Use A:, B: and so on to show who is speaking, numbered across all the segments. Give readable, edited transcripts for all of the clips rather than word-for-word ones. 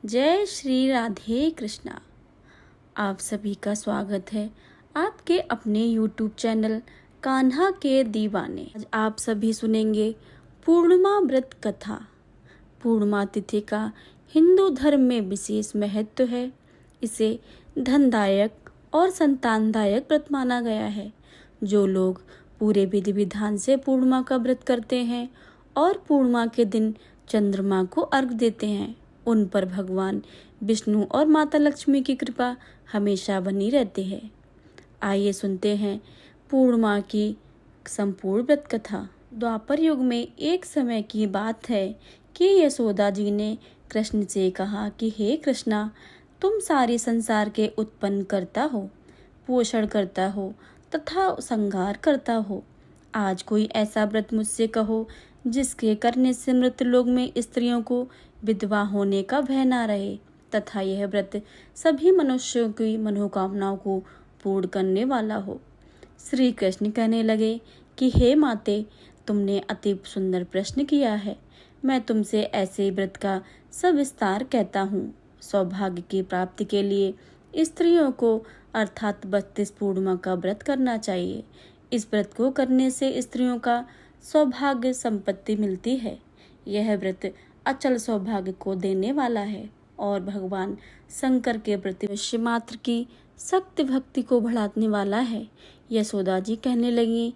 A: जय श्री राधे कृष्णा। आप सभी का स्वागत है आपके अपने YouTube चैनल कान्हा के दीवाने। आज आप सभी सुनेंगे पूर्णिमा व्रत कथा। पूर्णिमा तिथि का हिंदू धर्म में विशेष महत्व है। इसे धनदायक और संतानदायक व्रत माना गया है। जो लोग पूरे विधि विधान से पूर्णिमा का व्रत करते हैं और पूर्णिमा के दिन चंद्रमा को अर्घ देते हैं, उन पर भगवान विष्णु और माता लक्ष्मी की कृपा हमेशा बनी रहती है। आइए सुनते हैं पूर्णिमा की संपूर्ण व्रत कथा। द्वापर युग में एक समय की बात है कि यशोदा जी ने कृष्ण से कहा कि हे कृष्णा, तुम सारे संसार के उत्पन्न करता हो, पोषण करता हो तथा संहार करता हो। आज कोई ऐसा व्रत मुझसे कहो जिसके करने से मृतलोक में स्त्रियों को विधवा होने का भय ना रहे तथा यह व्रत सभी मनुष्यों की मनोकामनाओं को पूर्ण करने वाला हो। श्री कृष्ण कहने लगे कि हे माते, तुमने अति सुंदर प्रश्न किया है। मैं तुमसे ऐसे व्रत का सविस्तार कहता हूँ। सौभाग्य की प्राप्ति के लिए स्त्रियों को अर्थात 32 पूर्णिमा का व्रत करना चाहिए। इस व्रत को करने से स्त्रियों का सौभाग्य संपत्ति मिलती है। यह व्रत अचल सौभाग्य को देने वाला है और भगवान शंकर के प्रति मनुष्य मात्र की सख्त भक्ति को बढ़ाने वाला है। यशोदा जी कहने लगी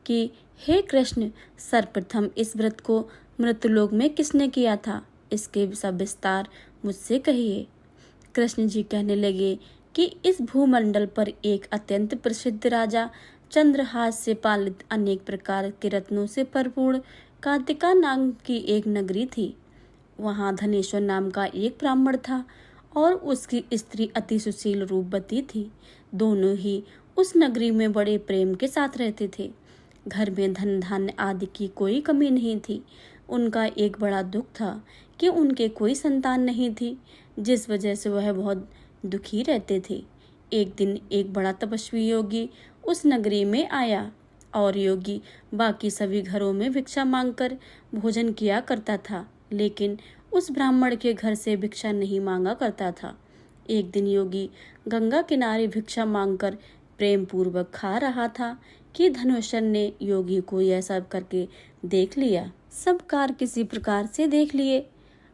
A: कि हे कृष्ण, सर्वप्रथम इस व्रत को मृतलोक में किसने किया था, इसके सविस्तार मुझसे कहिए। कृष्ण जी कहने लगे कि इस भूमंडल पर एक अत्यंत प्रसिद्ध राजा चंद्रहास से पालित अनेक प्रकार के रत्नों से परिपूर्ण कार्तिका नाम की एक नगरी थी। वहाँ धनेश्वर नाम का एक ब्राह्मण था और उसकी स्त्री अति सुशील रूपवती थी। दोनों ही उस नगरी में बड़े प्रेम के साथ रहते थे। घर में धन धान्य आदि की कोई कमी नहीं थी। उनका एक बड़ा दुख था कि उनके कोई संतान नहीं थी, जिस वजह से वह बहुत दुखी रहते थे। एक दिन एक बड़ा तपस्वी योगी उस नगरी में आया और योगी बाकी सभी घरों में भिक्षा मांगकर भोजन किया करता था, लेकिन उस ब्राह्मण के घर से भिक्षा नहीं मांगा करता था। एक दिन योगी गंगा किनारे भिक्षा मांगकर प्रेम पूर्वक खा रहा था कि धनुषर ने योगी को यह सब करके देख लिया। सब कार्य किसी प्रकार से देख लिए।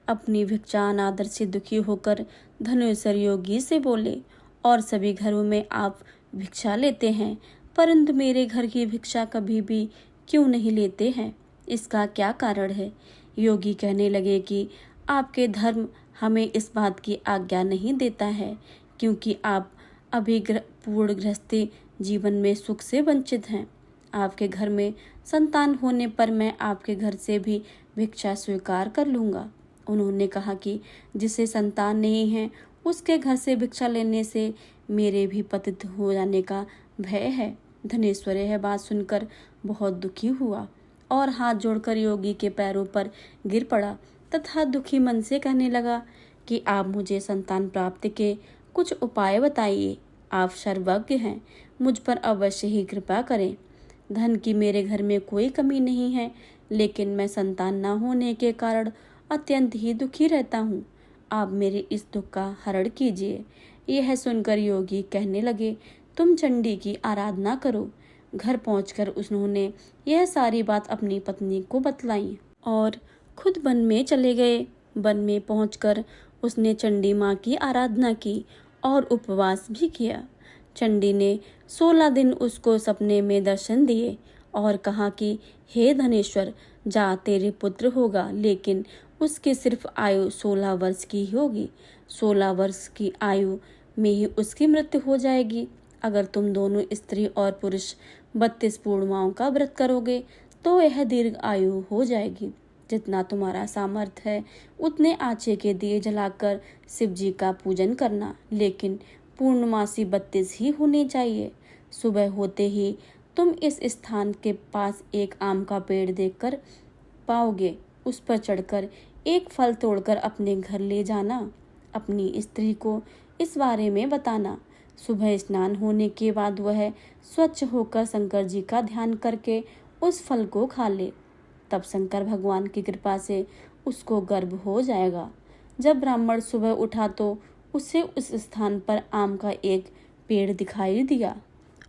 A: अपनी भिक्षा अनादर से दुखी होकर धनुषर योगी से बोले, और सभी घरों में आप भिक्षा लेते हैं, परंतु मेरे घर की भिक्षा कभी भी क्यों नहीं लेते हैं? इसका क्या कारण है? योगी कहने लगे कि आपके धर्म हमें इस बात की आज्ञा नहीं देता है, क्योंकि आप अभी पूर्ण गृहस्थी जीवन में सुख से वंचित हैं। आपके घर में संतान होने पर मैं आपके घर से भी भिक्षा स्वीकार कर लूँगा। उन्होंने कहा कि जिसे संतान नहीं है उसके घर से भिक्षा लेने से मेरे भी पतित हो जाने का भय है। धनेश्वर यह बात सुनकर बहुत दुखी हुआ और हाथ जोड़कर योगी के पैरों पर गिर पड़ा तथा दुखी मन से कहने लगा कि आप मुझे संतान प्राप्ति के कुछ उपाय बताइए। आप सर्वज्ञ हैं, मुझ पर अवश्य ही कृपा करें। धन की मेरे घर में कोई कमी नहीं है, लेकिन मैं संतान न होने के कारण अत्यंत ही दुखी रहता हूँ। आप मेरे इस दुख का हरण कीजिए। यह सुनकर योगी कहने लगे, तुम चंडी की आराधना करो। घर पहुंचकर उन्होंने यह सारी बात अपनी पत्नी को बतलाई और खुद वन में चले गए। वन में पहुंचकर उसने चंडी माँ की आराधना की और उपवास भी किया। चंडी ने 16 दिन उसको सपने में दर्शन दिए और कहा कि हे धनेश्वर, जा तेरे पुत्र होगा, लेकिन उसकी सिर्फ आयु 16 वर्ष की ही होगी। 16 वर्ष की आयु में ही उसकी मृत्यु हो जाएगी। अगर तुम दोनों स्त्री और पुरुष 32 पूर्णिमाओं का व्रत करोगे तो यह दीर्घ आयु हो जाएगी। जितना तुम्हारा सामर्थ्य है उतने आचे के दिए जलाकर शिव जी का पूजन करना, लेकिन पूर्णमासी 32 ही होने चाहिए। सुबह होते ही तुम इस स्थान के पास एक आम का पेड़ देखकर पाओगे। उस पर चढ़कर एक फल तोड़कर अपने घर ले जाना। अपनी स्त्री को इस बारे में बताना। सुबह स्नान होने के बाद वह स्वच्छ होकर शंकर जी का ध्यान करके उस फल को खा ले। तब शंकर भगवान की कृपा से उसको गर्भ हो जाएगा। जब ब्राह्मण सुबह उठा तो उसे उस स्थान पर आम का एक पेड़ दिखाई दिया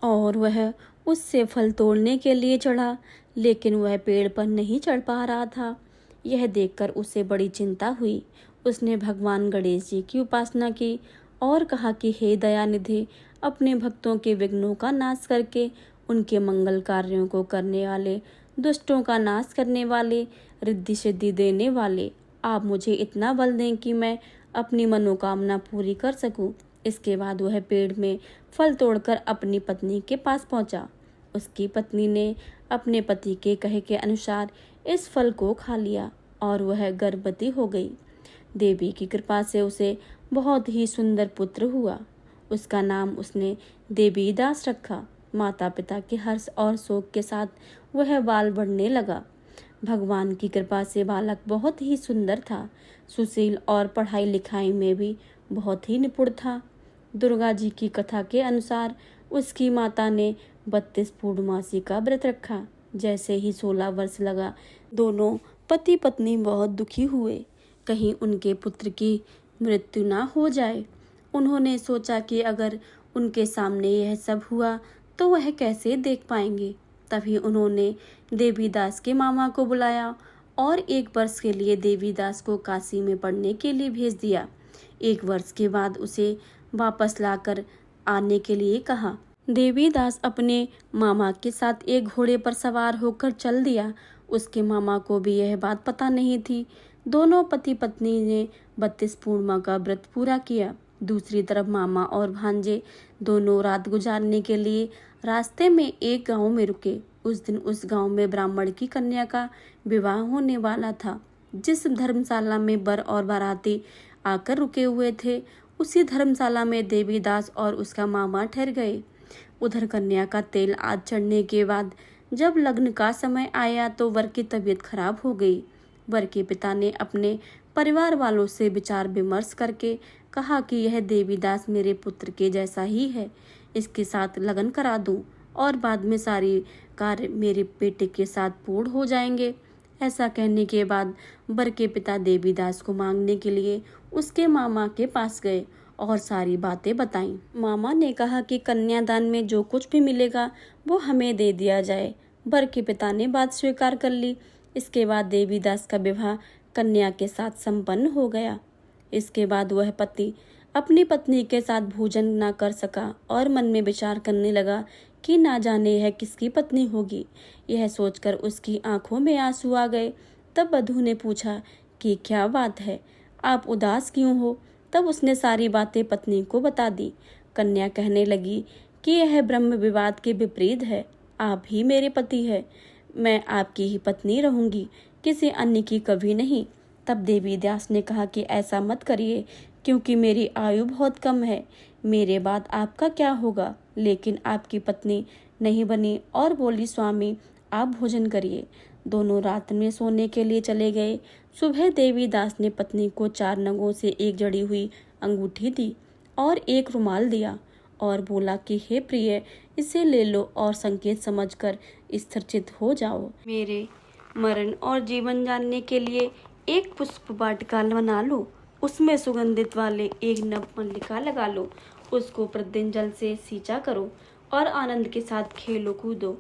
A: और वह उससे फल तोड़ने के लिए चढ़ा, लेकिन वह पेड़ पर नहीं चढ़ पा रहा था। यह देखकर उसे बड़ी चिंता हुई। उसने भगवान गणेश जी की उपासना की और कहा कि हे दयानिधि, अपने भक्तों के विघ्नों का नाश करके उनके मंगल कार्यों को करने वाले, दुष्टों का नाश करने वाले, रिद्धि सिद्धि देने वाले, आप मुझे इतना बल दें कि मैं अपनी मनोकामना पूरी कर सकूं। इसके बाद वह पेड़ में फल तोड़कर अपनी पत्नी के पास पहुंचा। उसकी पत्नी ने अपने पति के कहे के अनुसार इस फल को खा लिया और वह गर्भवती हो गई। देवी की कृपा से उसे बहुत ही सुंदर पुत्र हुआ। उसका नाम उसने देवी दास रखा। माता पिता के हर्ष और शोक के साथ वह बाल बढ़ने लगा। भगवान की कृपा से बालक बहुत ही सुंदर था, सुशील और पढ़ाई लिखाई में भी बहुत ही निपुण था। दुर्गा जी की कथा के अनुसार उसकी माता ने 32 पूर्णमासी का व्रत रखा। जैसे ही 16 वर्ष लगा, दोनों पति पत्नी बहुत दुखी हुए, कहीं उनके पुत्र की मृत्यु ना हो जाए। उन्होंने सोचा कि अगर उनके सामने यह सब हुआ तो वह कैसे देख पाएंगे। तभी उन्होंने देवीदास के मामा को बुलाया और 1 वर्ष के लिए देवीदास को काशी में पढ़ने के लिए भेज दिया। 1 वर्ष के बाद उसे वापस लाकर आने के लिए कहा। देवीदास अपने मामा के साथ एक घोड़े पर सवार होकर चल दिया। उसके मामा को भी यह बात पता नहीं थी। दोनों पति पत्नी ने 32 पूर्णिमा का व्रत पूरा किया। दूसरी तरफ मामा और भांजे दोनों रात गुजारने के लिए रास्ते में एक गांव में रुके। उस दिन उस गांव में ब्राह्मण की कन्या का विवाह होने वाला था। जिस धर्मशाला में वर और बाराती आकर रुके हुए थे, उसी धर्मशाला में देवीदास और उसका मामा ठहर गए। उधर कन्या का तेल आज चढ़ने के बाद जब लग्न का समय आया तो वर की तबीयत खराब हो गई। वर के पिता ने अपने परिवार वालों से विचार विमर्श करके कहा कि यह देवीदास मेरे पुत्र के जैसा ही है, इसके साथ लगन करा दूं और बाद में सारी कार्य मेरे बेटे के साथ पूर्ण हो जाएंगे। ऐसा कहने के बाद वर के पिता देवीदास को मांगने के लिए उसके मामा के पास गए और सारी बातें बताईं। मामा ने कहा कि कन्यादान में जो कुछ भी मिलेगा वो हमें दे दिया जाए। वर के पिता ने बात स्वीकार कर ली। इसके बाद देवीदास का विवाह कन्या के साथ संपन्न हो गया। इसके बाद वह पति अपनी पत्नी के साथ भोजन न कर सका और मन में विचार करने लगा कि ना जाने यह किसकी पत्नी होगी। यह सोचकर उसकी आंखों में आंसू आ गए। तब वधू ने पूछा कि क्या बात है, आप उदास क्यों हो? तब उसने सारी बातें पत्नी को बता दी। कन्या कहने लगी कि यह ब्रह्म विवाद के विपरीत है। आप ही मेरे पति है, मैं आपकी ही पत्नी रहूंगी, किसी अन्य की कभी नहीं। तब देवीदास ने कहा कि ऐसा मत करिए, क्योंकि मेरी आयु बहुत कम है, मेरे बाद आपका क्या होगा। लेकिन आपकी पत्नी नहीं बनी और बोली, स्वामी आप भोजन करिए। दोनों रात में सोने के लिए चले गए। सुबह देवीदास ने पत्नी को 4 नगों से एक जड़ी हुई अंगूठी दी और एक रुमाल दिया और बोला कि हे प्रिय, इसे ले लो और संकेत समझकर स्थिरचित हो जाओ। मेरे मरण और जीवन जानने के लिए एक पुष्प वाटिका बना लो, उसमें सुगंधित वाले एक नव मल्लिका लगा लो, उसको प्रतिदिन जल से सींचा करो और आनंद के साथ खेलो कूदो।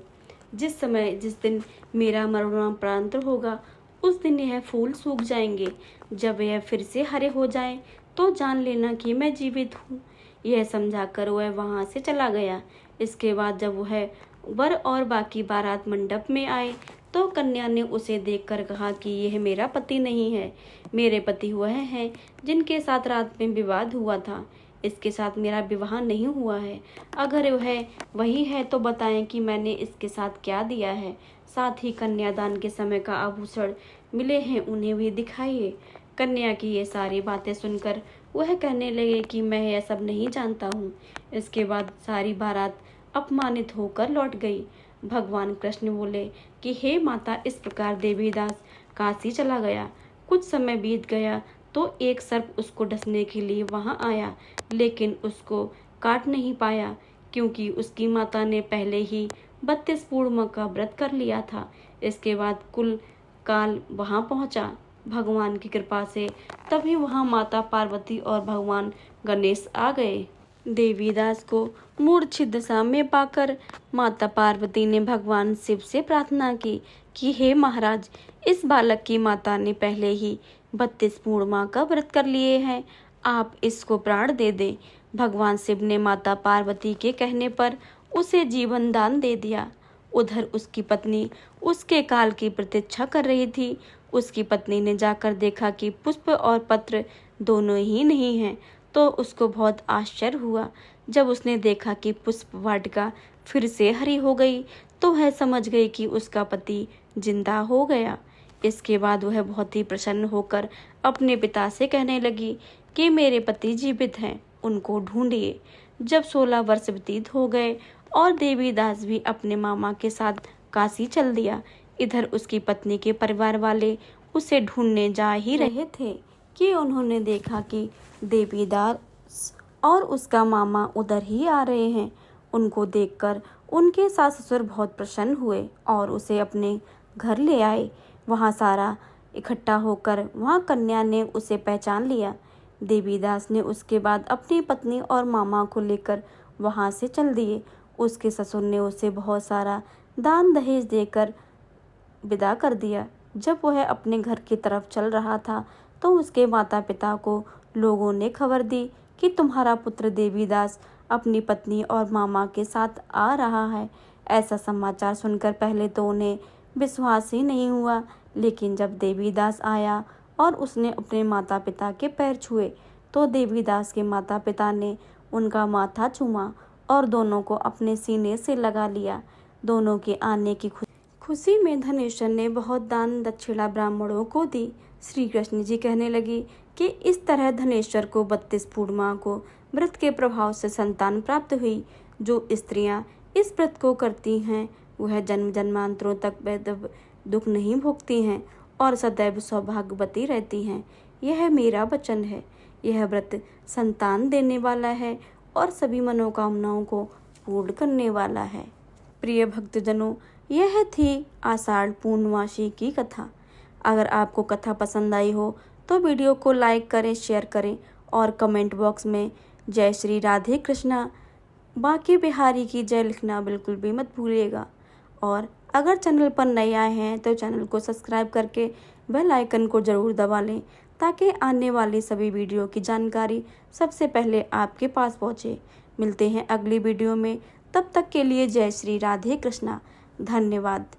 A: जिस दिन मेरा मरणोपरांत होगा, उस दिन यह फूल सूख जाएंगे। जब यह फिर से हरे हो जाए तो जान लेना कि मैं जीवित हूँ। यह समझाकर वह वहाँ से चला गया। इसके बाद जब वह वर और बाकी बारात मंडप में आए तो कन्या ने उसे देखकर कहा कि यह मेरा पति नहीं है, मेरे पति वह हैं जिनके साथ रात में विवाद हुआ था। इसके साथ मेरा विवाह नहीं हुआ है। अगर वह वही है तो बताएं कि मैंने इसके साथ क्या दिया है। साथ ही कन्यादान के समय का आभूषण मिले हैं, उन्हें भी दिखाइए। कन्या की ये सारी बातें सुनकर वह कहने लगे कि मैं यह सब नहीं जानता हूँ। इसके बाद सारी बारात अपमानित होकर लौट गई। भगवान कृष्ण बोले कि हे माता, इस प्रकार देवीदास काशी चला गया। कुछ समय बीत गया तो एक सर्प उसको डसने के लिए वहां आया, लेकिन उसको काट नहीं पाया, क्योंकि उसकी माता ने पहले ही 32 पूर्णिमा का व्रत कर लिया था। इसके बाद कुल काल वहां पहुंचा भगवान की कृपा से तभी वहाँ माता पार्वती और भगवान गणेश आ गए। देवीदास को मूर्छित दशा में पाकर माता पार्वती ने भगवान शिव से प्रार्थना की कि हे महाराज, इस बालक की माता ने पहले ही 32 पूर्णिमा का व्रत कर लिए हैं, आप इसको प्राण दे दें। भगवान शिव ने माता पार्वती के कहने पर उसे जीवन दान दे दिया। उधर उसकी पत्नी उसके काल की प्रतीक्षा कर रही थी। उसकी पत्नी ने जाकर देखा कि पुष्प और पत्र दोनों ही नहीं हैं, तो उसको बहुत आश्चर्य हुआ। जब उसने देखा कि पुष्प वाटिका फिर से हरी हो गई, तो वह समझ गई कि उसका पति जिंदा हो गया। इसके बाद वह बहुत ही प्रसन्न होकर अपने पिता से कहने लगी कि मेरे पति जीवित हैं, उनको ढूंढिए। जब 16 वर्ष व्यतीत हो गए और देवीदास भी अपने मामा के साथ काशी चल दिया, इधर उसकी पत्नी के परिवार वाले उसे ढूंढने जा ही रहे थे कि उन्होंने देखा कि देवीदास और उसका मामा उधर ही आ रहे हैं। उनको देखकर उनके सास ससुर बहुत प्रसन्न हुए और उसे अपने घर ले आए। वहाँ सारा इकट्ठा होकर वहाँ कन्या ने उसे पहचान लिया। देवीदास ने उसके बाद अपनी पत्नी और मामा को लेकर वहाँ से चल दिए। उसके ससुर ने उसे बहुत सारा दान दहेज देकर विदा कर दिया। जब वह अपने घर की तरफ चल रहा था, तो उसके माता पिता को लोगों ने खबर दी कि तुम्हारा पुत्र देवीदास अपनी पत्नी और मामा के साथ आ रहा है। ऐसा समाचार सुनकर पहले तो उन्हें विश्वास ही नहीं हुआ, लेकिन जब देवीदास आया और उसने अपने माता पिता के पैर छुए, तो देवीदास के माता पिता ने उनका माथा चूमा और दोनों को अपने सीने से लगा लिया। दोनों के आने की खुशी में धनेश्वर ने बहुत दान दक्षिणा ब्राह्मणों को दी। श्री कृष्ण जी कहने लगी कि इस तरह धनेश्वर को 32 पूर्णिमा को व्रत के प्रभाव से संतान प्राप्त हुई। जो स्त्रियां इस व्रत को करती हैं वह जन्म जन्मांतरों तक दुख नहीं भोगती हैं और सदैव सौभाग्यवती रहती हैं। यह मेरा वचन है। यह व्रत संतान देने वाला है और सभी मनोकामनाओं को पूर्ण करने वाला है। प्रिय भक्तजनों, यह थी आषाढ़ पूर्णमासी की कथा। अगर आपको कथा पसंद आई हो तो वीडियो को लाइक करें, शेयर करें और कमेंट बॉक्स में जय श्री राधे कृष्णा बांके बिहारी की जय लिखना बिल्कुल भी मत भूलिएगा। और अगर चैनल पर नए आए हैं तो चैनल को सब्सक्राइब करके बेल आइकन को ज़रूर दबा लें, ताकि आने वाली सभी वीडियो की जानकारी सबसे पहले आपके पास पहुँचे। मिलते हैं अगली वीडियो में, तब तक के लिए जय श्री राधे कृष्णा। धन्यवाद।